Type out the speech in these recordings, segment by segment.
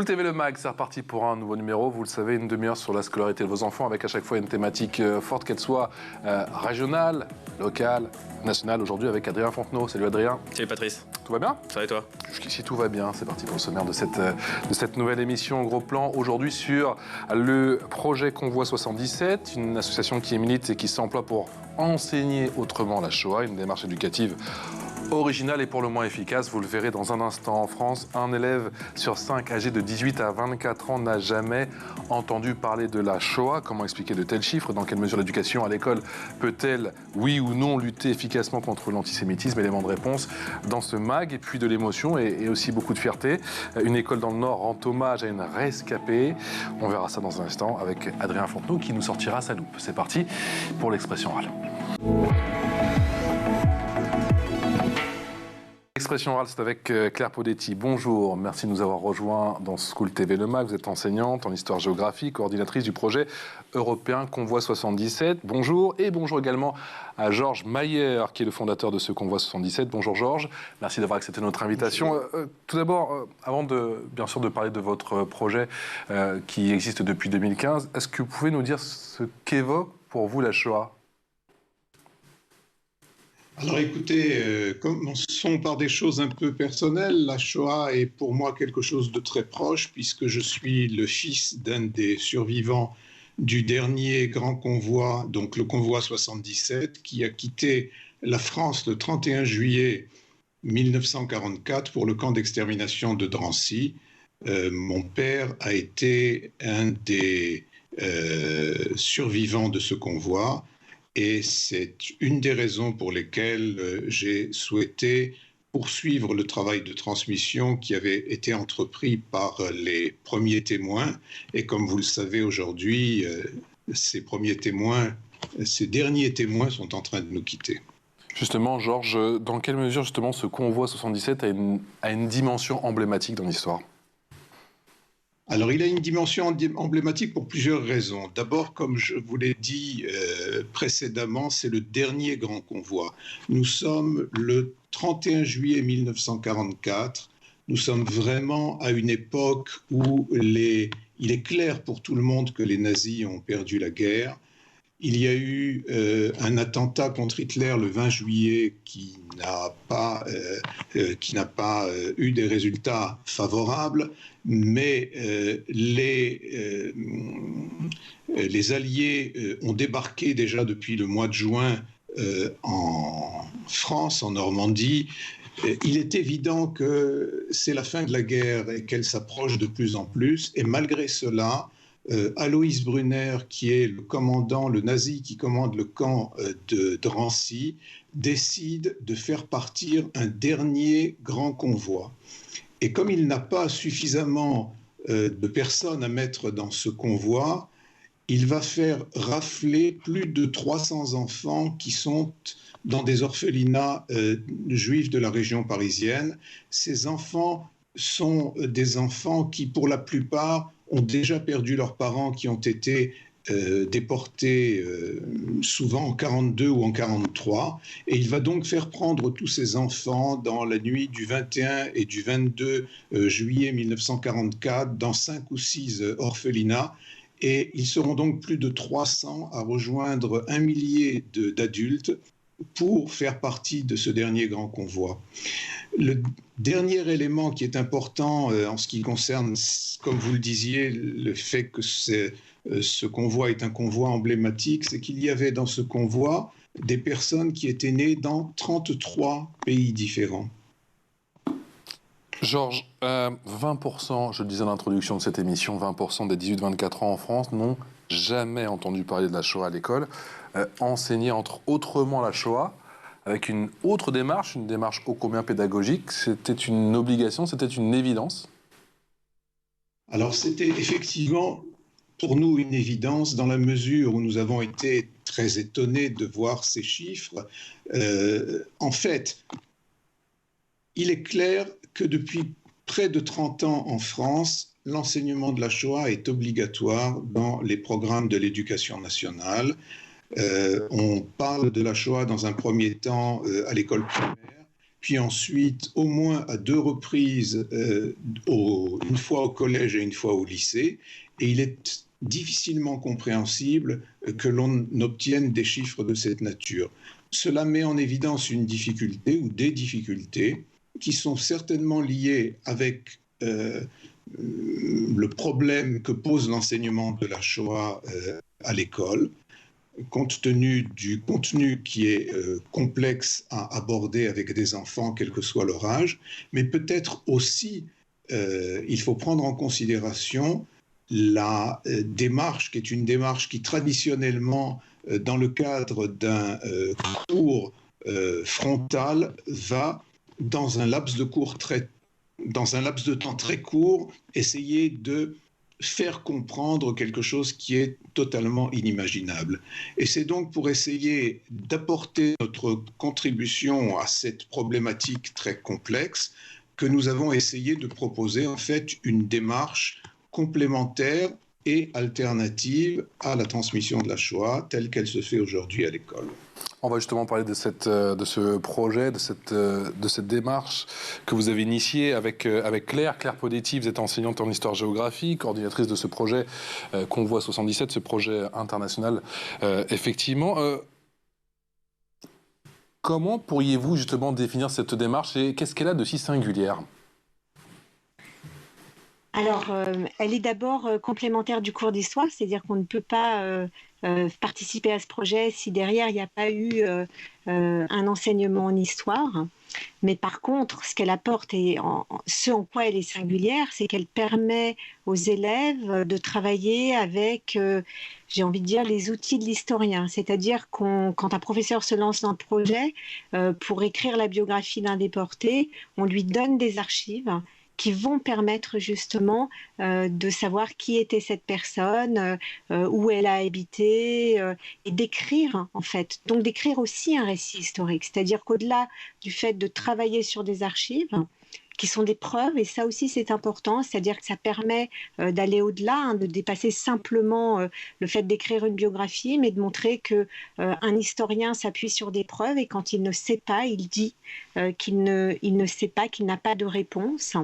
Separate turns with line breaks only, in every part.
School TV Le Mag, c'est reparti pour un nouveau numéro. Vous le savez, une demi-heure sur la scolarité de vos enfants avec à chaque fois une thématique forte, qu'elle soit régionale, locale, nationale. Aujourd'hui avec Adrien Fontenot. Salut Adrien.
Salut Patrice.
Tout va bien?
Ça va et toi?
Jusqu'ici tout va bien. C'est parti pour le sommaire de cette nouvelle émission Gros Plan. Aujourd'hui sur le projet Convoi 77, une association qui milite et qui s'emploie pour enseigner autrement la Shoah, une démarche éducative original et pour le moins efficace. Vous le verrez dans un instant. En France, un élève sur 5 âgé de 18 à 24 ans n'a jamais entendu parler de la Shoah. Comment expliquer de tels chiffres? Dans quelle mesure l'éducation à l'école peut-elle, oui ou non, lutter efficacement contre l'antisémitisme? Élément de réponse dans ce mag. Et puis de l'émotion et aussi beaucoup de fierté. Une école dans le Nord rend hommage à une rescapée. On verra ça dans un instant avec Adrien Fontenot qui nous sortira sa loupe. C'est parti pour l'expression orale. L'expression orale, c'est avec Claire Podetti. Bonjour, merci de nous avoir rejoints dans School TV Le Mag. Vous êtes enseignante en histoire-géographie, coordinatrice du projet européen Convoi 77. Bonjour, et bonjour également à Georges Mayer, qui est le fondateur de ce Convoi 77. Bonjour Georges, merci d'avoir accepté notre invitation. Tout d'abord, avant bien sûr de parler de votre projet qui existe depuis 2015, est-ce que vous pouvez nous dire ce qu'évoque pour vous la Shoah ?
Alors écoutez, commençons par des choses un peu personnelles. La Shoah est pour moi quelque chose de très proche puisque je suis le fils d'un des survivants du dernier grand convoi, donc le convoi 77, qui a quitté la France le 31 juillet 1944 pour le camp d'extermination de Drancy. Mon père a été un des survivants de ce convoi. Et c'est une des raisons pour lesquelles j'ai souhaité poursuivre le travail de transmission qui avait été entrepris par les premiers témoins. Et comme vous le savez aujourd'hui, ces derniers témoins sont en train de nous quitter.
Justement, Georges, dans quelle mesure justement ce convoi 77 a une dimension emblématique dans l'histoire ?
Alors, il a une dimension emblématique pour plusieurs raisons. D'abord, comme je vous l'ai dit précédemment, c'est le dernier grand convoi. Nous sommes le 31 juillet 1944. Nous sommes vraiment à une époque où il est clair pour tout le monde que les nazis ont perdu la guerre. Il y a eu un attentat contre Hitler le 20 juillet qui n'a pas eu des résultats favorables, mais les Alliés ont débarqué déjà depuis le mois de juin en France, en Normandie. Il est évident que c'est la fin de la guerre et qu'elle s'approche de plus en plus, et malgré cela, Alois Brunner, qui est le nazi qui commande le camp de Drancy, décide de faire partir un dernier grand convoi. Et comme il n'a pas suffisamment de personnes à mettre dans ce convoi, il va faire rafler plus de 300 enfants qui sont dans des orphelinats juifs de la région parisienne. Ces enfants sont des enfants qui, pour la plupart, ont déjà perdu leurs parents qui ont été déportés souvent en 42 ou en 43. Et il va donc faire prendre tous ces enfants dans la nuit du 21 et du 22 juillet 1944 dans 5 ou 6 orphelinats. Et ils seront donc plus de 300 à rejoindre 1 millier d'adultes pour faire partie de ce dernier grand convoi. Le dernier élément qui est important en ce qui concerne, comme vous le disiez, le fait que ce convoi est un convoi emblématique, c'est qu'il y avait dans ce convoi des personnes qui étaient nées dans 33 pays différents.
Georges, 20%, je le disais à l'introduction de cette émission, 20% des 18-24 ans en France n'ont jamais entendu parler de la Shoah à l'école. Enseigner autrement la Shoah, avec une autre démarche, une démarche ô combien pédagogique, c'était une obligation, c'était une évidence?
Alors c'était effectivement pour nous une évidence dans la mesure où nous avons été très étonnés de voir ces chiffres. En fait, il est clair que depuis près de 30 ans en France, l'enseignement de la Shoah est obligatoire dans les programmes de l'éducation nationale. On parle de la Shoah dans un premier temps à l'école primaire, puis ensuite au moins à 2 reprises, une fois au collège et une fois au lycée, et il est difficilement compréhensible que l'on obtienne des chiffres de cette nature. Cela met en évidence une difficulté ou des difficultés qui sont certainement liées avec le problème que pose l'enseignement de la Shoah à l'école, compte tenu du contenu qui est complexe à aborder avec des enfants, quel que soit leur âge, mais peut-être aussi il faut prendre en considération la démarche, qui est une démarche qui traditionnellement, dans le cadre d'un cours frontal, va, dans un laps de temps très court, essayer de faire comprendre quelque chose qui est totalement inimaginable. Et c'est donc pour essayer d'apporter notre contribution à cette problématique très complexe que nous avons essayé de proposer en fait une démarche complémentaire et alternative à la transmission de la Shoah telle qu'elle se fait aujourd'hui à l'école.
On va justement parler de ce projet, de cette démarche que vous avez initiée avec Claire. Claire Podetti, vous êtes enseignante en histoire-géographie, coordinatrice de ce projet Convoi 77, ce projet international, effectivement. Comment pourriez-vous justement définir cette démarche et qu'est-ce qu'elle a de si singulière ?
Alors, elle est d'abord complémentaire du cours d'histoire, c'est-à-dire qu'on ne peut pas participer à ce projet si derrière il n'y a pas eu un enseignement en histoire. Mais par contre, ce qu'elle apporte et ce en quoi elle est singulière, c'est qu'elle permet aux élèves de travailler avec, j'ai envie de dire, les outils de l'historien. C'est-à-dire quand un professeur se lance dans le projet, pour écrire la biographie d'un déporté, on lui donne des archives qui vont permettre justement de savoir qui était cette personne, où elle a habité, et d'écrire en fait. Donc d'écrire aussi un récit historique. C'est-à-dire qu'au-delà du fait de travailler sur des archives, qui sont des preuves, et ça aussi c'est important, c'est-à-dire que ça permet d'aller au-delà, hein, de dépasser simplement le fait d'écrire une biographie, mais de montrer qu'un historien s'appuie sur des preuves, et quand il ne sait pas, il dit qu'il ne sait pas, qu'il n'a pas de réponse.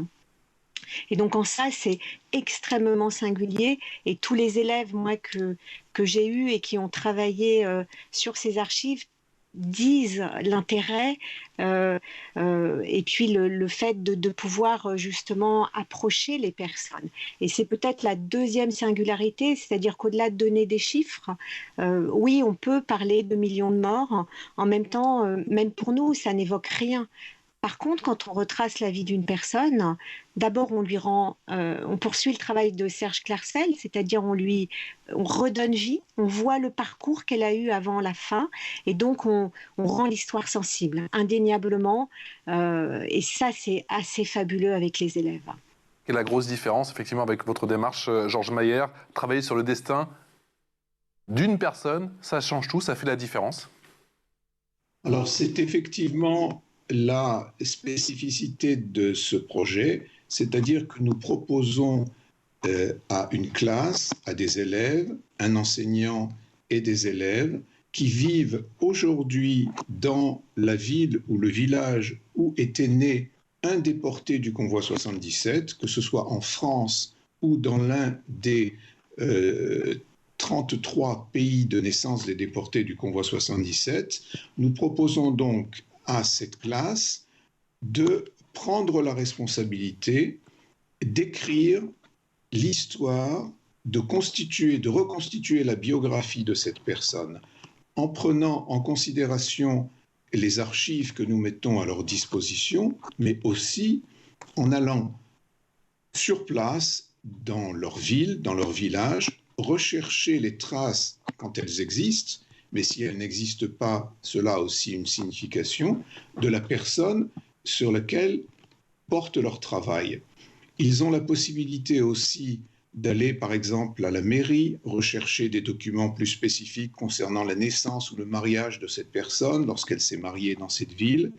Et donc en ça, c'est extrêmement singulier. Et tous les élèves, moi, que j'ai eus et qui ont travaillé sur ces archives disent l'intérêt et puis le fait de pouvoir justement approcher les personnes. Et c'est peut-être la deuxième singularité, c'est-à-dire qu'au-delà de donner des chiffres, oui, on peut parler de millions de morts. En même temps, même pour nous, ça n'évoque rien. Par contre, quand on retrace la vie d'une personne, d'abord on poursuit le travail de Serge Klarsfeld, c'est-à-dire on redonne vie, on voit le parcours qu'elle a eu avant la fin, et donc on rend l'histoire sensible, indéniablement, et ça c'est assez fabuleux avec les élèves.
Et la grosse différence, effectivement, avec votre démarche, Georges Mayer, travailler sur le destin d'une personne, ça change tout, ça fait la différence.
Alors c'est effectivement la spécificité de ce projet, c'est-à-dire que nous proposons à une classe, à des élèves, un enseignant et des élèves qui vivent aujourd'hui dans la ville ou le village où était né un déporté du Convoi 77, que ce soit en France ou dans l'un des 33 pays de naissance des déportés du Convoi 77. Nous proposons donc à cette classe de prendre la responsabilité d'écrire l'histoire, de reconstituer la biographie de cette personne en prenant en considération les archives que nous mettons à leur disposition, mais aussi en allant sur place, dans leur ville, dans leur village, rechercher les traces quand elles existent, mais si elles n'existent pas, cela a aussi une signification, de la personne sur laquelle portent leur travail. Ils ont la possibilité aussi d'aller, par exemple, à la mairie, rechercher des documents plus spécifiques concernant la naissance ou le mariage de cette personne lorsqu'elle s'est mariée dans cette ville.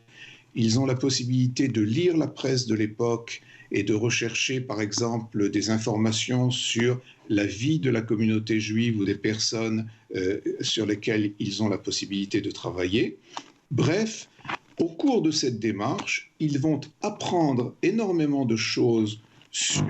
Ils ont la possibilité de lire la presse de l'époque et de rechercher, par exemple, des informations sur la vie de la communauté juive ou des personnes sur lesquelles ils ont la possibilité de travailler. Bref, Au cours de cette démarche, ils vont apprendre énormément de choses sur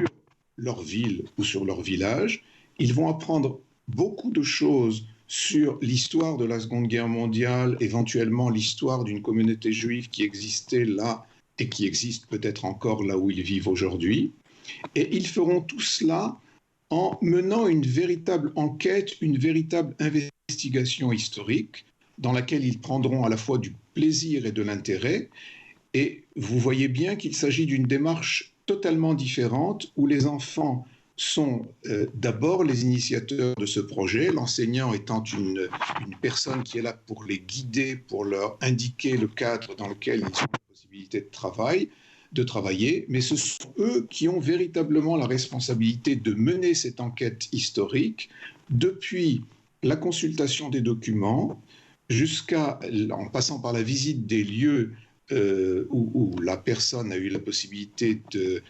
leur ville ou sur leur village. Ils vont apprendre beaucoup de choses sur l'histoire de la Seconde Guerre mondiale, éventuellement l'histoire d'une communauté juive qui existait là et qui existe peut-être encore là où ils vivent aujourd'hui. Et ils feront tout cela en menant une véritable enquête, une véritable investigation historique dans laquelle ils prendront à la fois du plaisir et de l'intérêt. Et vous voyez bien qu'il s'agit d'une démarche totalement différente où les enfants sont d'abord les initiateurs de ce projet, l'enseignant étant une personne qui est là pour les guider, pour leur indiquer le cadre dans lequel ils ont la possibilité de travailler, mais ce sont eux qui ont véritablement la responsabilité de mener cette enquête historique depuis la consultation des documents en passant par la visite des lieux où la personne a eu la possibilité de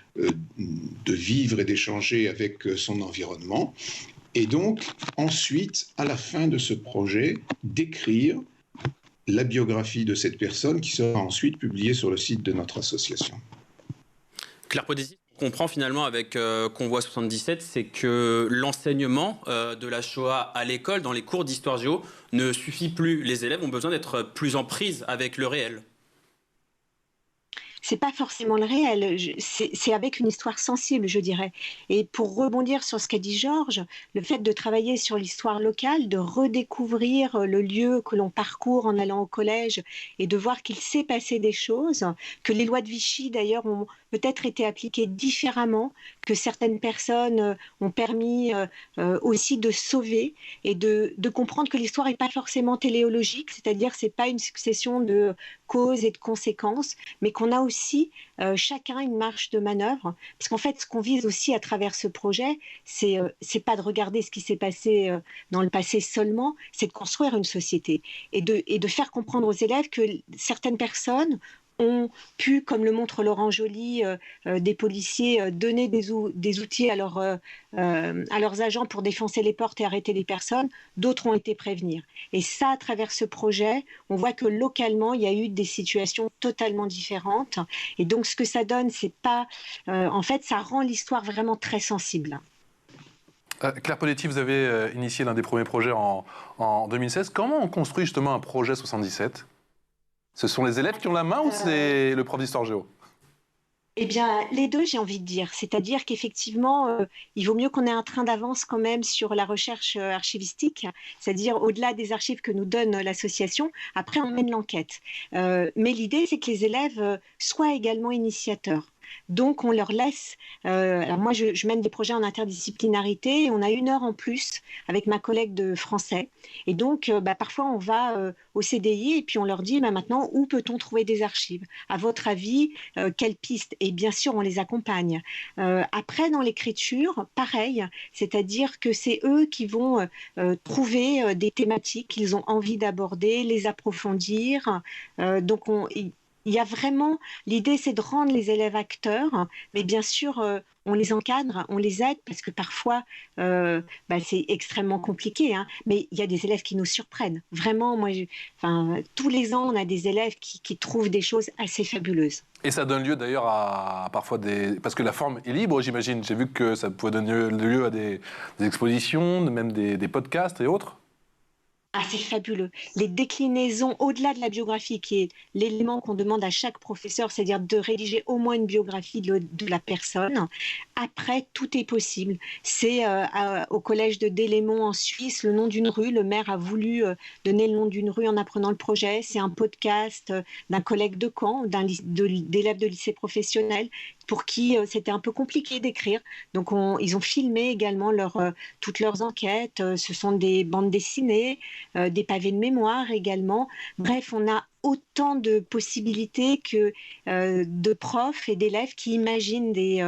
vivre et d'échanger avec son environnement. Et donc, ensuite, à la fin de ce projet, d'écrire la biographie de cette personne qui sera ensuite publiée sur le site de notre association.
Claire Podesi, ce qu'on comprend finalement avec Convoi 77, c'est que l'enseignement de la Shoah à l'école, dans les cours d'histoire géo, ne suffit plus. Les élèves ont besoin d'être plus en prise avec le réel.
C'est pas forcément le réel, c'est avec une histoire sensible, je dirais. Et pour rebondir sur ce qu'a dit Georges, le fait de travailler sur l'histoire locale, de redécouvrir le lieu que l'on parcourt en allant au collège et de voir qu'il s'est passé des choses, que les lois de Vichy d'ailleurs ont peut-être été appliquées différemment, que certaines personnes ont permis aussi de sauver et de comprendre que l'histoire n'est pas forcément téléologique, c'est-à-dire c'est pas une succession de causes et de conséquences, mais qu'on a aussi chacun une marge de manœuvre. Parce qu'en fait, ce qu'on vise aussi à travers ce projet, c'est pas de regarder ce qui s'est passé dans le passé seulement, c'est de construire une société et de faire comprendre aux élèves que certaines personnes ont pu, comme le montre Laurent Joly, des policiers, donner des outils à leurs agents pour défoncer les portes et arrêter les personnes. D'autres ont été prévenir. Et ça, à travers ce projet, on voit que localement, il y a eu des situations totalement différentes. Et donc, ce que ça donne, c'est pas... en fait, ça rend l'histoire vraiment très sensible.
Claire Poletti, vous avez initié l'un des premiers projets en 2016. Comment on construit justement un projet 77 ? Ce sont les élèves qui ont la main ou c'est le prof d'histoire géo ?
Eh bien, les deux, j'ai envie de dire. C'est-à-dire qu'effectivement, il vaut mieux qu'on ait un train d'avance quand même sur la recherche archivistique, c'est-à-dire au-delà des archives que nous donne l'association, après on mène l'enquête. Mais l'idée, c'est que les élèves soient également initiateurs. Donc, on leur laisse... alors moi, je mène des projets en interdisciplinarité et on a 1 heure en plus avec ma collègue de français. Et donc, parfois, on va au CDI et puis on leur dit maintenant, où peut-on trouver des archives ? À votre avis, quelles pistes ? Et bien sûr, on les accompagne. Après, dans l'écriture, pareil, c'est-à-dire que c'est eux qui vont trouver des thématiques qu'ils ont envie d'aborder, les approfondir. Donc, il y a vraiment, l'idée c'est de rendre les élèves acteurs, mais bien sûr on les encadre, on les aide parce que parfois c'est extrêmement compliqué, hein, mais il y a des élèves qui nous surprennent. Vraiment, tous les ans on a des élèves qui trouvent des choses assez fabuleuses.
Et ça donne lieu d'ailleurs à parfois parce que la forme est libre, j'imagine. J'ai vu que ça pouvait donner lieu à des expositions, même des podcasts et autres.
Ah, c'est fabuleux. Les déclinaisons au-delà de la biographie, qui est l'élément qu'on demande à chaque professeur, c'est-à-dire de rédiger au moins une biographie de la personne. Après, tout est possible. C'est au collège de Delémont en Suisse, le nom d'une rue. Le maire a voulu donner le nom d'une rue en apprenant le projet. C'est un podcast d'un collègue de Caen, d'élèves de lycée professionnel, pour qui c'était un peu compliqué d'écrire. Donc, ils ont filmé également toutes leurs enquêtes. Ce sont des bandes dessinées, des pavés de mémoire également. Bref, on a autant de possibilités que de profs et d'élèves qui imaginent des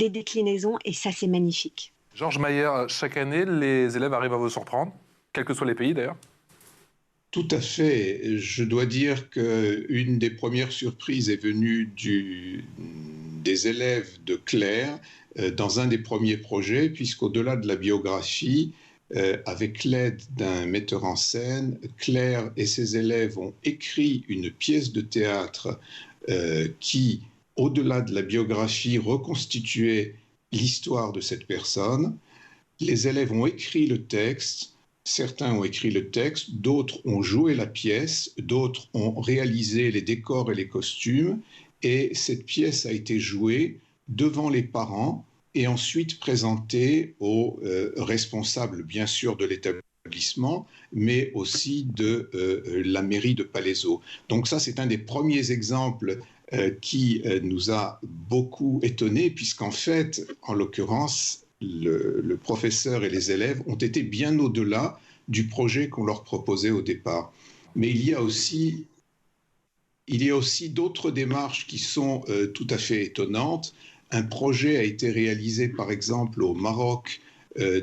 déclinaisons, et ça, c'est magnifique.
Georges Mayer, chaque année, les élèves arrivent à vous surprendre, quels que soient les pays d'ailleurs ?
Tout à fait. Je dois dire qu'une des premières surprises est venue des élèves de Claire dans un des premiers projets, puisqu'au-delà de la biographie, avec l'aide d'un metteur en scène, Claire et ses élèves ont écrit une pièce de théâtre qui, au-delà de la biographie, reconstituait l'histoire de cette personne. Les élèves ont écrit le texte, certains ont écrit le texte, d'autres ont joué la pièce, d'autres ont réalisé les décors et les costumes, et cette pièce a été jouée devant les parents et ensuite présentée aux responsables, bien sûr, de l'établissement, mais aussi de la mairie de Palaiseau. Donc ça, c'est un des premiers exemples qui nous a beaucoup étonnés, puisqu'en fait, en l'occurrence, le professeur et les élèves ont été bien au-delà du projet qu'on leur proposait au départ. Mais il y a aussi d'autres démarches qui sont tout à fait étonnantes. Un projet a été réalisé, par exemple, au Maroc,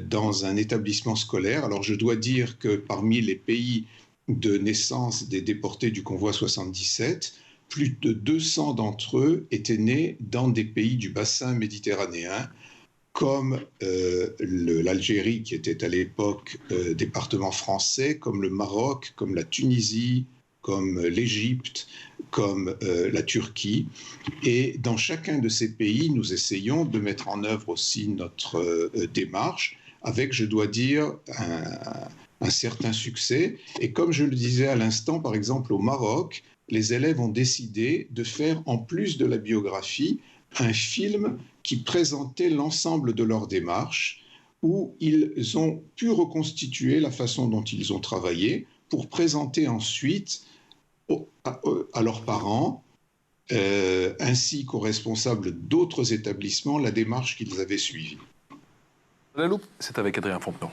dans un établissement scolaire. Alors, je dois dire que parmi les pays de naissance des déportés du convoi 77, plus de 200 d'entre eux étaient nés dans des pays du bassin méditerranéen, comme l'Algérie, qui était à l'époque département français, comme le Maroc, comme la Tunisie, comme l'Égypte, comme la Turquie. Et dans chacun de ces pays, nous essayons de mettre en œuvre aussi notre démarche, avec, je dois dire, un certain succès. Et comme je le disais à l'instant, par exemple au Maroc, les élèves ont décidé de faire, en plus de la biographie, un film qui présentait l'ensemble de leur démarche, où ils ont pu reconstituer la façon dont ils ont travaillé pour présenter ensuite à leurs parents, ainsi qu'aux responsables d'autres établissements, la démarche qu'ils avaient suivie.
La loupe, c'est avec Adrien Fontenot.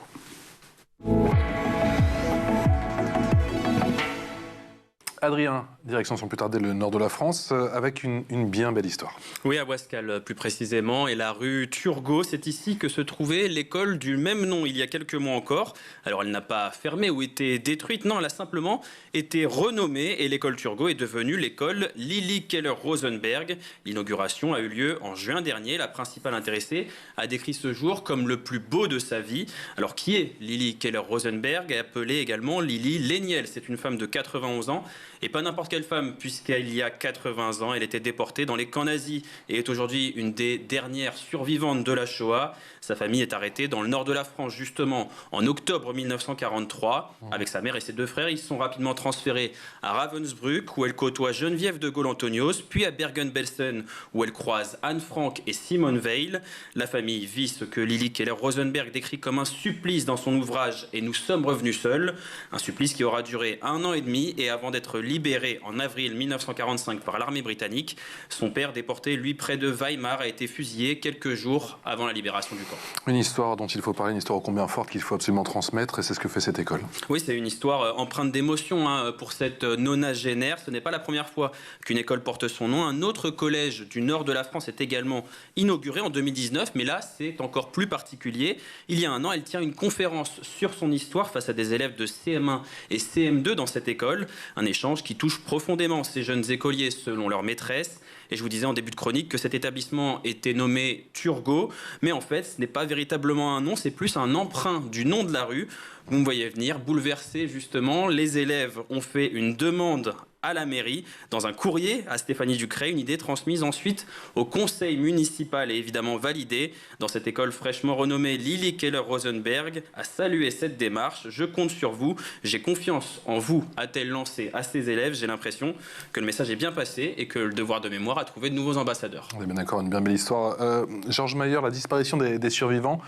Adrien, direction sans plus tarder le nord de la France, avec une bien belle histoire.
Oui, à Wascal plus précisément, et la rue Turgot, c'est ici que se trouvait l'école du même nom il y a quelques mois encore. Alors elle n'a pas fermé ou été détruite, non, elle a simplement été renommée et l'école Turgot est devenue l'école Lily Keller Rosenberg. L'inauguration a eu lieu en juin dernier. La principale intéressée a décrit ce jour comme le plus beau de sa vie. Alors qui est Lily Keller Rosenberg, appelée également Lily Léniel? C'est une femme de 91 ans. Et pas n'importe quelle femme, puisqu'il y a 80 ans, elle était déportée dans les camps nazis et est aujourd'hui une des dernières survivantes de la Shoah. Sa famille est arrêtée dans le nord de la France, justement, en octobre 1943. Avec sa mère et ses deux frères, ils sont rapidement transférés à Ravensbrück, où elle côtoie Geneviève de Gaulle-Antonios, puis à Bergen-Belsen, où elle croise Anne Frank et Simone Weil. La famille vit ce que Lily Keller Rosenberg décrit comme un supplice dans son ouvrage « Et nous sommes revenus seuls », un supplice qui aura duré 1 an et demi, et avant d'être libéré en avril 1945 par l'armée britannique, son père, déporté lui près de Weimar, a été fusillé quelques jours avant la libération du camp.
Une histoire dont il faut parler, une histoire ô combien forte qu'il faut absolument transmettre, et c'est ce que fait cette école.
Oui, c'est une histoire empreinte d'émotion pour cette nonagénaire. Ce n'est pas la première fois qu'une école porte son nom. Un autre collège du nord de la France est également inauguré en 2019, mais là, c'est encore plus particulier. Il y a 1 an, elle tient une conférence sur son histoire face à des élèves de CM1 et CM2 dans cette école. Un échange qui touche profondément ces jeunes écoliers selon leur maîtresse. Et je vous disais en début de chronique que cet établissement était nommé Turgot, mais en fait ce n'est pas véritablement un nom, c'est plus un emprunt du nom de la rue. Vous me voyez venir, bouleversé justement, les élèves ont fait une demande à la mairie, dans un courrier à Stéphanie Ducret, une idée transmise ensuite au conseil municipal et évidemment validée. Dans cette école fraîchement renommée, Lily Keller Rosenberg a salué cette démarche. Je compte sur vous, j'ai confiance en vous, a-t-elle lancé à ses élèves. J'ai l'impression que le message est bien passé et que le devoir de mémoire a trouvé de nouveaux ambassadeurs.
On est bien d'accord, une bien belle histoire. Georges Mayer, la disparition des survivants,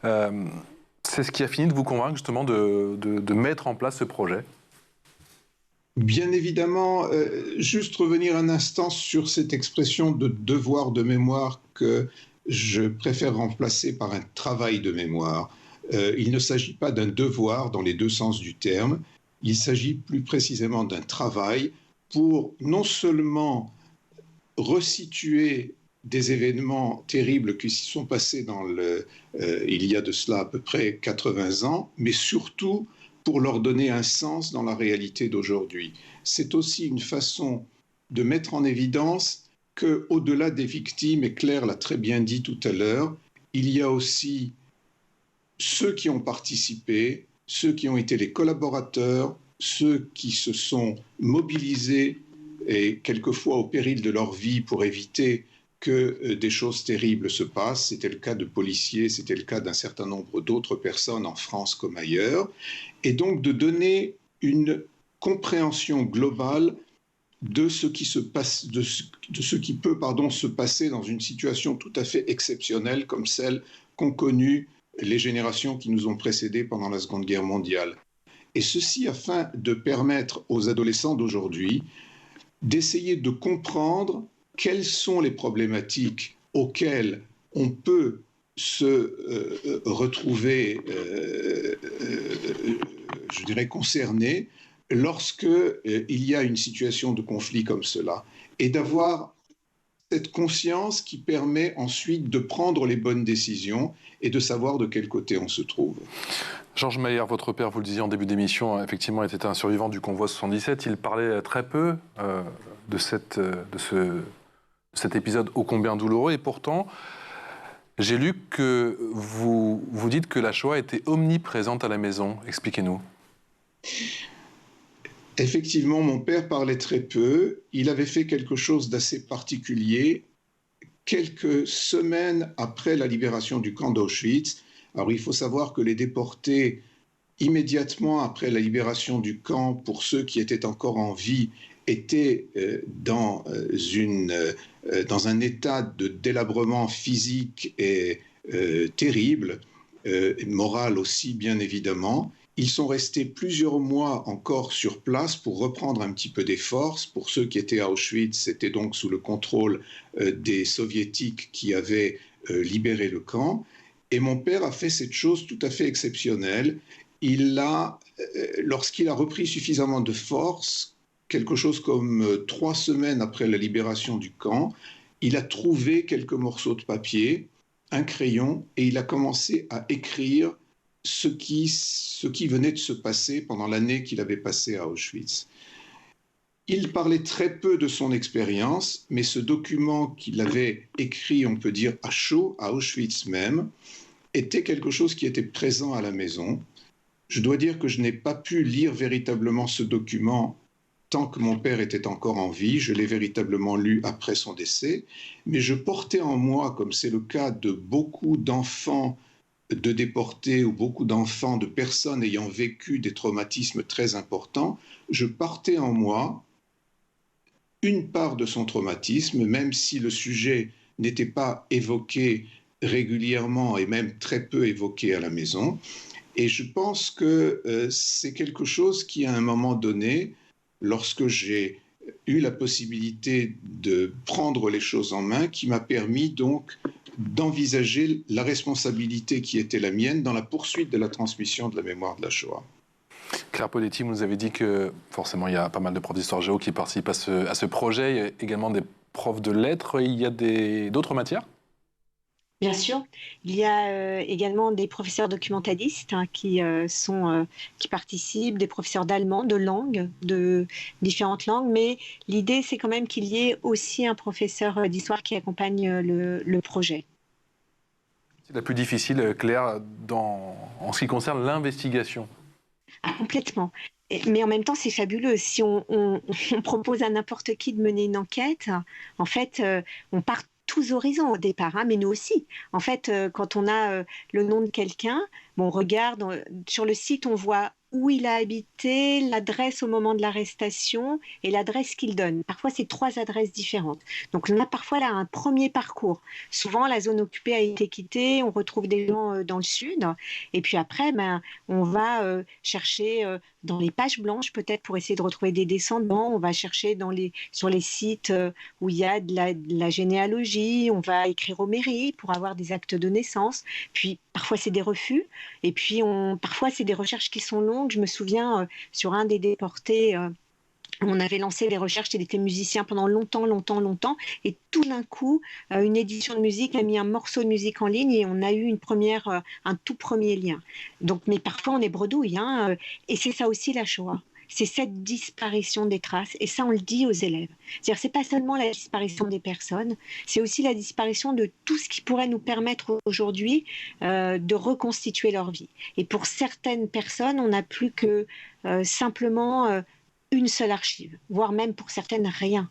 c'est ce qui a fini de vous convaincre justement de mettre en place ce projet?
Bien évidemment, juste revenir un instant sur cette expression de devoir de mémoire que je préfère remplacer par un travail de mémoire. Il ne s'agit pas d'un devoir dans les deux sens du terme, il s'agit plus précisément d'un travail pour non seulement resituer des événements terribles qui s'y sont passés il y a de cela à peu près 80 ans, mais surtout pour leur donner un sens dans la réalité d'aujourd'hui. C'est aussi une façon de mettre en évidence qu'au-delà des victimes, et Claire l'a très bien dit tout à l'heure, il y a aussi ceux qui ont participé, ceux qui ont été les collaborateurs, ceux qui se sont mobilisés et quelquefois au péril de leur vie pour éviter que des choses terribles se passent. C'était le cas de policiers, c'était le cas d'un certain nombre d'autres personnes en France comme ailleurs. Et donc de donner une compréhension globale de ce qui se passe, de ce qui peut, se passer dans une situation tout à fait exceptionnelle comme celle qu'ont connue les générations qui nous ont précédés pendant la Seconde Guerre mondiale. Et ceci afin de permettre aux adolescents d'aujourd'hui d'essayer de comprendre quelles sont les problématiques auxquelles on peut se retrouver, je dirais, concerné lorsque il y a une situation de conflit comme cela, et d'avoir cette conscience qui permet ensuite de prendre les bonnes décisions et de savoir de quel côté on se trouve.
Georges Mayer, votre père, vous le disiez en début d'émission, effectivement était un survivant du convoi 77. Il parlait très peu de cet épisode ô combien douloureux. Et pourtant, j'ai lu que vous dites que la Shoah était omniprésente à la maison. Expliquez-nous.
Effectivement, mon père parlait très peu. Il avait fait quelque chose d'assez particulier. Quelques semaines après la libération du camp d'Auschwitz, alors il faut savoir que les déportés, immédiatement après la libération du camp, pour ceux qui étaient encore en vie, étaient dans un état de délabrement physique et terrible, moral aussi bien évidemment. Ils sont restés plusieurs mois encore sur place pour reprendre un petit peu des forces. Pour ceux qui étaient à Auschwitz, c'était donc sous le contrôle des soviétiques qui avaient libéré le camp. Et mon père a fait cette chose tout à fait exceptionnelle. Lorsqu'il a repris suffisamment de force, quelque chose comme 3 semaines après la libération du camp, il a trouvé quelques morceaux de papier, un crayon, et il a commencé à écrire ce qui venait de se passer pendant l'année qu'il avait passée à Auschwitz. Il parlait très peu de son expérience, mais ce document qu'il avait écrit, on peut dire à chaud, à Auschwitz même, était quelque chose qui était présent à la maison. Je dois dire que je n'ai pas pu lire véritablement ce document tant que mon père était encore en vie. Je l'ai véritablement lu après son décès, mais je portais en moi, comme c'est le cas de beaucoup d'enfants de déportés ou beaucoup d'enfants, de personnes ayant vécu des traumatismes très importants, je portais en moi une part de son traumatisme, même si le sujet n'était pas évoqué régulièrement et même très peu évoqué à la maison. Et je pense que c'est quelque chose qui, à un moment donné, lorsque j'ai eu la possibilité de prendre les choses en main, qui m'a permis donc d'envisager la responsabilité qui était la mienne dans la poursuite de la transmission de la mémoire de la Shoah.
Claire Poletti, vous nous avez dit que forcément il y a pas mal de profs d'histoire géo qui participent à ce projet. Il y a également des profs de lettres. Il y a d'autres matières ?
Bien sûr, il y a également des professeurs documentalistes qui participent, des professeurs d'allemand, de langue, de différentes langues, mais l'idée c'est quand même qu'il y ait aussi un professeur d'histoire qui accompagne le projet.
C'est la plus difficile, Claire, en ce qui concerne l'investigation.
Ah, complètement. Mais en même temps, c'est fabuleux. Si on propose à n'importe qui de mener une enquête, en fait, on part tous horizons au départ, mais nous aussi. En fait, quand on a le nom de quelqu'un, on regarde sur le site, on voit où il a habité, l'adresse au moment de l'arrestation et l'adresse qu'il donne. Parfois, c'est 3 adresses différentes. Donc, on a parfois là un premier parcours. Souvent, la zone occupée a été quittée, on retrouve des gens dans le sud. Et puis après, on va chercher dans les pages blanches, peut-être pour essayer de retrouver des descendants. On va chercher sur les sites où il y a de la généalogie. On va écrire aux mairies pour avoir des actes de naissance. Puis, parfois, c'est des refus. Et puis, parfois, c'est des recherches qui sont longues. Je me souviens, sur un des déportés, on avait lancé les recherches, il était musicien pendant longtemps, et tout d'un coup, une édition de musique a mis un morceau de musique en ligne et on a eu un tout premier lien. Donc, mais parfois, on est bredouille, et c'est ça aussi la Shoah. c'est cette disparition des traces. Et ça, on le dit aux élèves. C'est-à-dire, c'est pas seulement la disparition des personnes, c'est aussi la disparition de tout ce qui pourrait nous permettre aujourd'hui de reconstituer leur vie. Et pour certaines personnes, on n'a plus que simplement une seule archive, voire même pour certaines, rien.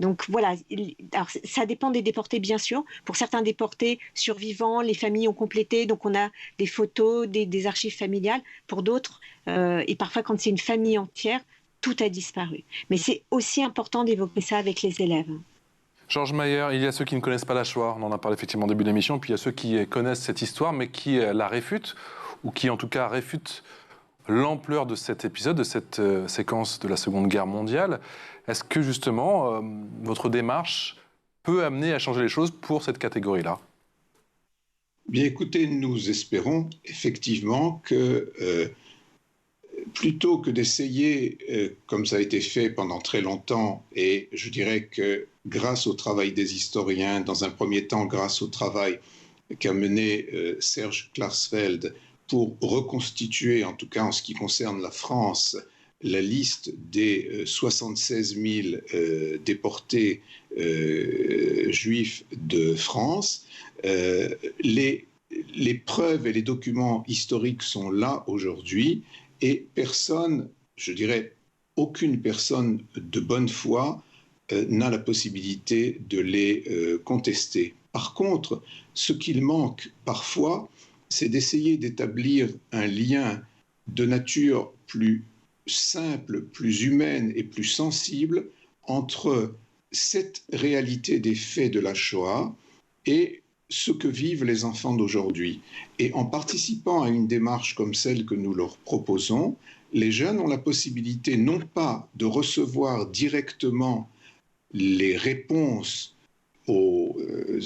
Donc voilà, alors ça dépend des déportés bien sûr. Pour certains déportés survivants, les familles ont complété, donc on a des photos, des archives familiales. Pour d'autres, et parfois quand c'est une famille entière, tout a disparu. Mais c'est aussi important d'évoquer ça avec les élèves.
Georges Mayer, il y a ceux qui ne connaissent pas la Shoah, on en a parlé effectivement au début de l'émission, puis il y a ceux qui connaissent cette histoire mais qui la réfutent, ou qui en tout cas réfutent l'ampleur de cet épisode, de cette séquence de la Seconde Guerre mondiale. Est-ce que justement, votre démarche peut amener à changer les choses pour cette catégorie-là ?
Bien écoutez, nous espérons effectivement que plutôt que d'essayer, comme ça a été fait pendant très longtemps, et je dirais que grâce au travail des historiens, dans un premier temps grâce au travail qu'a mené Serge Klarsfeld pour reconstituer, en tout cas en ce qui concerne la France, la liste des 76 000 déportés juifs de France. Les preuves et les documents historiques sont là aujourd'hui et personne, je dirais aucune personne de bonne foi n'a la possibilité de les contester. Par contre, ce qu'il manque parfois, c'est d'essayer d'établir un lien de nature plus simple, plus humaine et plus sensible entre cette réalité des faits de la Shoah et ce que vivent les enfants d'aujourd'hui. Et en participant à une démarche comme celle que nous leur proposons, les jeunes ont la possibilité non pas de recevoir directement les réponses aux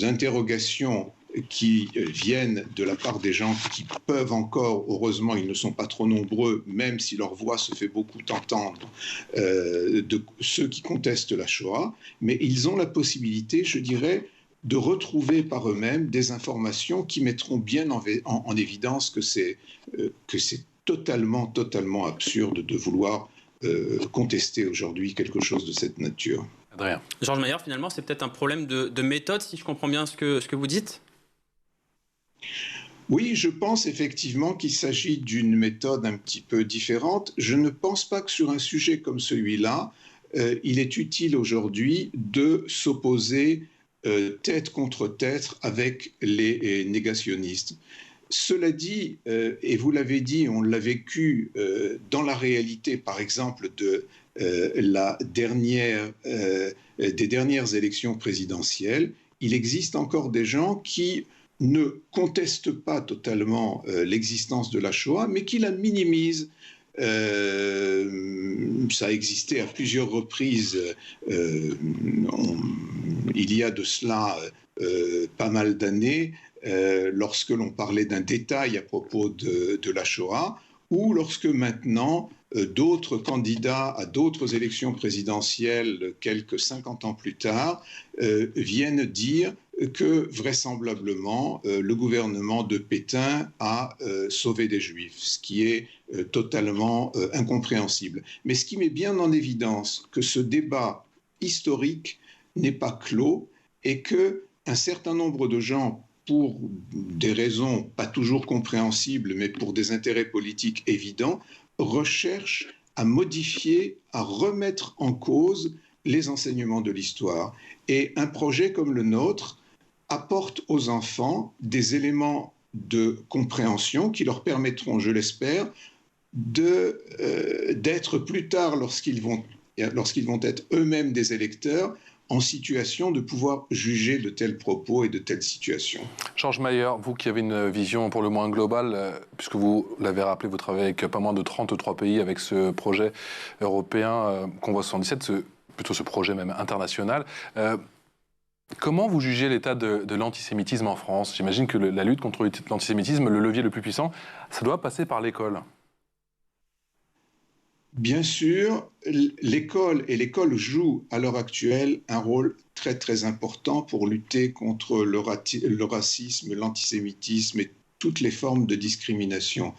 interrogations qui viennent de la part des gens qui peuvent encore, heureusement ils ne sont pas trop nombreux, même si leur voix se fait beaucoup entendre, de ceux qui contestent la Shoah, mais ils ont la possibilité, je dirais, de retrouver par eux-mêmes des informations qui mettront bien en évidence que c'est totalement absurde de vouloir contester aujourd'hui quelque chose de cette nature.
Adrien.
Georges Mayer, finalement, c'est peut-être un problème de méthode, si je comprends bien ce que vous dites ?
Oui, je pense effectivement qu'il s'agit d'une méthode un petit peu différente. Je ne pense pas que sur un sujet comme celui-là, il est utile aujourd'hui de s'opposer tête contre tête avec les négationnistes. Cela dit, et vous l'avez dit, on l'a vécu dans la réalité, par exemple, des dernières élections présidentielles, il existe encore des gens qui ne contestent pas totalement l'existence de la Shoah, mais qui la minimisent. Ça a existé à plusieurs reprises. Il y a de cela pas mal d'années, lorsque l'on parlait d'un détail à propos de la Shoah, ou lorsque maintenant d'autres candidats à d'autres élections présidentielles, quelques 50 ans plus tard, viennent dire que vraisemblablement le gouvernement de Pétain a sauvé des Juifs, ce qui est totalement incompréhensible. Mais ce qui met bien en évidence que ce débat historique n'est pas clos et qu'un certain nombre de gens, pour des raisons pas toujours compréhensibles, mais pour des intérêts politiques évidents, recherchent à modifier, à remettre en cause les enseignements de l'histoire. Et un projet comme le nôtre apporte aux enfants des éléments de compréhension qui leur permettront, je l'espère, d'être plus tard, lorsqu'ils vont être eux-mêmes des électeurs, en situation de pouvoir juger de tels propos et de telles situations.
Georges Mayer, vous qui avez une vision pour le moins globale, puisque vous l'avez rappelé, vous travaillez avec pas moins de 33 pays avec ce projet européen Convoi 77, plutôt ce projet même international. Comment vous jugez l'état de l'antisémitisme en France ? J'imagine que la lutte contre l'antisémitisme, le levier le plus puissant, ça doit passer par l'école.
Bien sûr, l'école joue à l'heure actuelle un rôle très très important pour lutter contre le racisme, l'antisémitisme et toutes les formes de discrimination.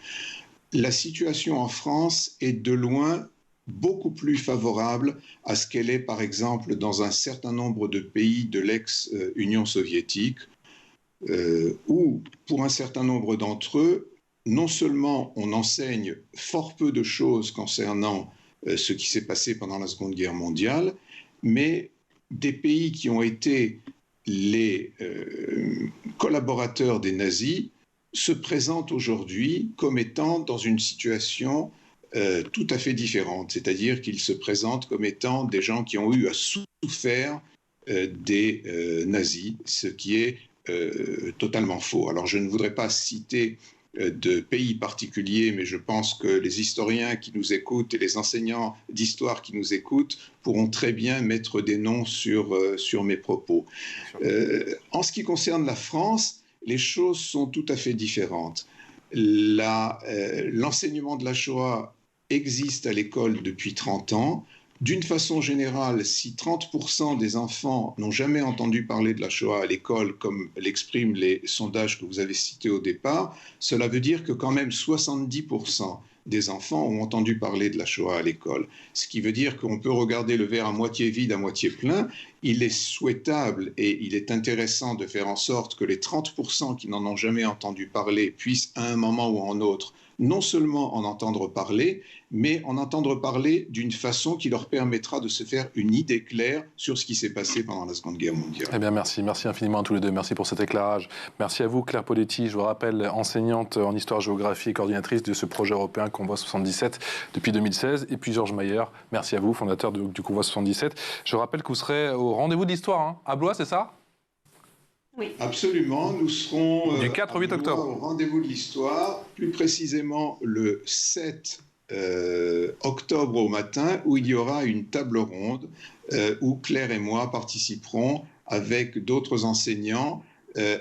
La situation en France est de loin beaucoup plus favorable à ce qu'elle est, par exemple, dans un certain nombre de pays de l'ex-Union soviétique, où, pour un certain nombre d'entre eux, non seulement on enseigne fort peu de choses concernant ce qui s'est passé pendant la Seconde Guerre mondiale, mais des pays qui ont été les collaborateurs des nazis se présentent aujourd'hui comme étant dans une situation tout à fait différente, c'est-à-dire qu'ils se présentent comme étant des gens qui ont eu à souffrir des nazis, ce qui est totalement faux. Alors je ne voudrais pas citer de pays particuliers, mais je pense que les historiens qui nous écoutent et les enseignants d'histoire qui nous écoutent pourront très bien mettre des noms sur mes propos. En ce qui concerne la France, les choses sont tout à fait différentes. L'enseignement de la Shoah existe à l'école depuis 30 ans. D'une façon générale, si 30% des enfants n'ont jamais entendu parler de la Shoah à l'école, comme l'expriment les sondages que vous avez cités au départ, cela veut dire que quand même 70% des enfants ont entendu parler de la Shoah à l'école. Ce qui veut dire qu'on peut regarder le verre à moitié vide, à moitié plein. Il est souhaitable et il est intéressant de faire en sorte que les 30% qui n'en ont jamais entendu parler puissent à un moment ou à un autre non seulement en entendre parler, mais en entendre parler d'une façon qui leur permettra de se faire une idée claire sur ce qui s'est passé pendant la Seconde Guerre mondiale.
Eh bien, merci infiniment à tous les deux. Merci pour cet éclairage. Merci à vous, Claire Poletti. Je vous rappelle, enseignante en histoire-géographie et coordinatrice de ce projet européen Convoi 77 depuis 2016. Et puis Georges Mayer, merci à vous, fondateur du Convoi 77. Je rappelle que vous serez au rendez-vous de l'histoire, à Blois, c'est ça ?
Oui.
Absolument, nous serons
du 4 au 8 octobre
au rendez-vous de l'histoire, plus précisément le 7 octobre au matin, où il y aura une table ronde où Claire et moi participerons avec d'autres enseignants,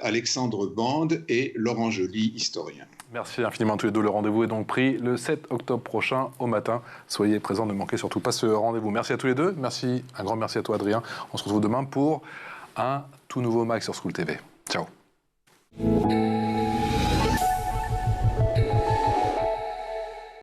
Alexandre Bande et Laurent Joly, historien.
Merci infiniment à tous les deux. Le rendez-vous est donc pris le 7 octobre prochain au matin. Soyez présents, ne manquez surtout pas ce rendez-vous. Merci à tous les deux. Merci, un grand merci à toi, Adrien. On se retrouve demain pour un tout nouveau Max sur School TV.